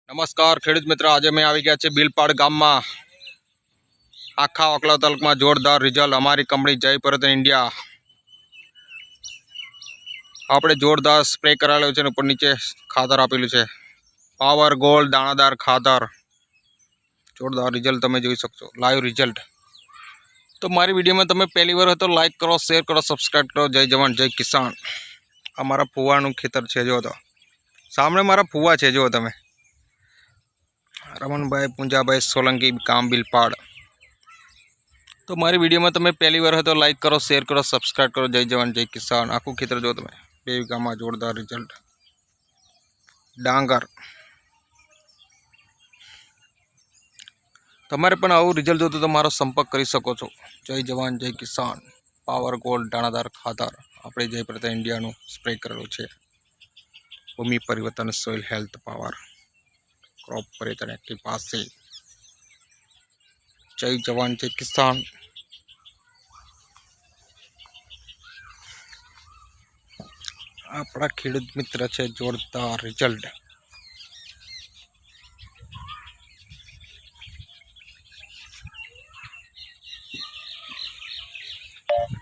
નમસ્કાર ખેડૂત મિત્ર, આજે મેં આવી ગયા છે બિલપાડ ગામમાં। આખા અકલાવ તાલુકામાં જોરદાર રિઝલ્ટ અમારી કંપની જય પરિવર્તન ઇન્ડિયા। આપણે જોરદાર સ્પ્રે કરાવેલો છે, ઉપર નીચે ખાતર આપેલું છે, પાવર ગોલ્ડ દાણાદાર ખાતર। જોરદાર રિઝલ્ટ તમે જોઈ શકશો, લાઈવ રિઝલ્ટ। તો મારી વિડીયોમાં તમે પહેલી વાર હોય તો લાઈક કરો, શેર કરો, સબસ્ક્રાઈબ કરો। જય જવાન જય કિસાન। અમારા ફુવાનું ખેતર છે, જો તો સામે મારા ફુવા છે, જો તમે રમણભાઈ પૂંજાભાઈ સોલંકી ગામ બિલપાડ। તો મારી વિડીયોમાં તમે પહેલી વાર હોય તો લાઈક કરો, શેર કરો, સબસ્ક્રાઈબ કરો। જય જવાન જય કિસાન। આખું ખેતર જો તમે, 2 વીઘામાં જોરદાર રિઝલ્ટ। ડાંગર તમારે પણ આવું રિઝલ્ટ જોતું તો મારો સંપર્ક કરી શકો છો। જય જવાન જય કિસાન। પાવર ગોલ્ડ દાણાદાર ખાતર આપણે જય પરિવર્તન ઇન્ડિયાનું સ્પ્રે કરેલું છે। ભૂમિ પરિવર્તન, સોઇલ હેલ્થ પાવર, ક્રોપ પરિવર્તન એક્ટિવ પાસે। જય જવાન જય કિસાન। આપણા ખેડૂત મિત્ર છે, જોરદાર રિઝલ્ટ।